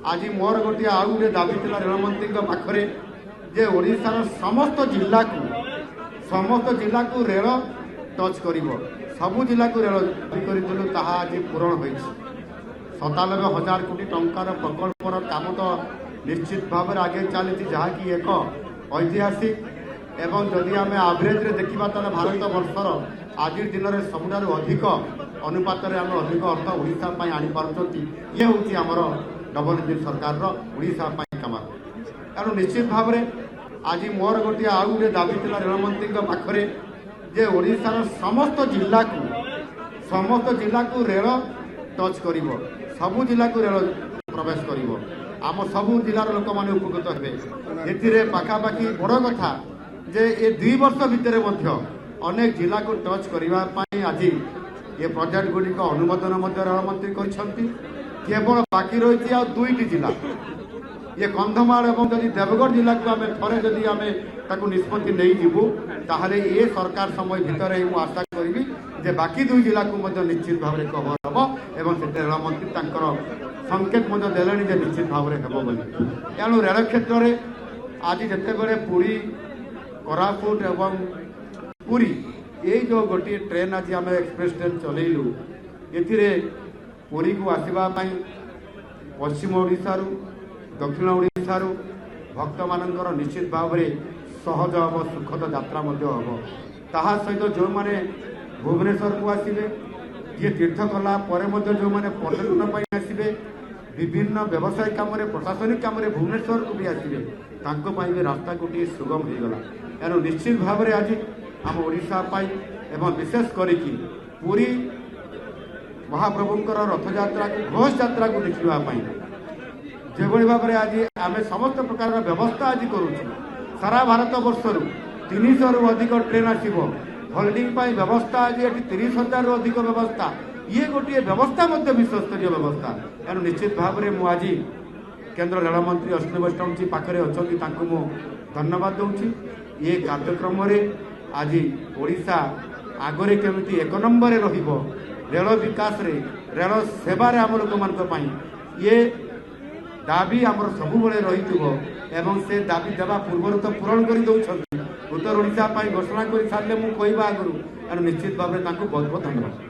आज मोर गोटे आउ गोटे दाबी था रेलमंत्री पाखे जे ओडिशार समस्त जिला को रेल टच कर सबू जिला को रेल करूँ ताहा आज पूरण हो 97,000 कोटी टंकार प्रकल्पर काम तो निश्चित भाव में आगे चली जहाँकि एक ऐतिहासिक एवं जदि आम आवरेज देखा तेल भारत वर्षर आज दिन में सबुठ अधिक अनुपात आम अधिक अर्थ ओडिशा आनीपार्टी ये हूँ आमर डबल इंजिन सरकार ओडिशा कम तेणु निश्चित भाव में आज मोर गोटे आउ गोटे दाबी था रेलमंत्री पाखे जे ओडिशार समस्त जिला को रेल टच कर सबू जिला को रेल प्रवेश कर आम सबू जिलार लोक मैंने उपकृत हे पाखापाखि बड़ कथा जे ये 2 वर्ष भितर अनेक जिला को टच करने आज ये प्रोजेक्ट गुड़िक अनुमोदन रेलमंत्री केवल बाकी रही आ 2टी जिला ये कंधमाल और जदि देवगढ़ जिला को आम थे जदि आम निष्पत्ति नहीं जीवु ताहले ये सरकार समय भितर ही आशा करी जे बाकी 2 जिला को निश्चित भाव में कवर हम एवं से रेलमंत्री संकेत देले निश्चित भाव में हम तेणु रेल क्षेत्र में आज जिते पुरी कोरापुट एवं पुरी ये जो गोटे ट्रेन आज आम एक्सप्रेस ट्रेन चलैलु ये पुरी को आसवाई पश्चिम ओडिशा दक्षिण ओडिशा भक्त मानकर निश्चित भाव में सहज हम सुखद यात्रा हम ताहा सहित जो मैंने भुवनेश्वर को आसवे जी तीर्थ कला जो मैंने पर्यटन आसवे विभिन्न व्यवसाय कम प्रशासनिक कम भुवनेश्वर को भी आसवे भी रास्ता गोटे सुगम हो गला तेणु निश्चित भाव में आज आम ओडिशा एवं विशेष करी पुरी महाप्रभुंकर रथयात्रा को घोष यात्रा को देखापी जो भाव में आज आम समस्त प्रकार व्यवस्था आज करुँ सारा भारत वर्षर 300 रु अधिक ट्रेन आसो होल्डिंग व्यवस्था आज ये 30,000 रु अधिक व्यवस्था ये गोटे व्यवस्था विश्वस्तरीय व्यवस्था तेणु निश्चित भाव में मुझे केंद्र रेलमंत्री अश्विनी वैष्णव जी पाखे अच्छा मु धन्यवाद दूसरी ये कार्यक्रम आज ओडिशा आगरे केमिति 1 नंबर रेल विकास रे रेल सेवार आम लोक मान ये दाबी आमर सब रही एवं से दाबी देवा पूर्व तो पूरण कर उत्तर ओडिशा घोषणा कर सारे मुझे आगु निश्चित भाव में बहुत बहुत धन्यवाद।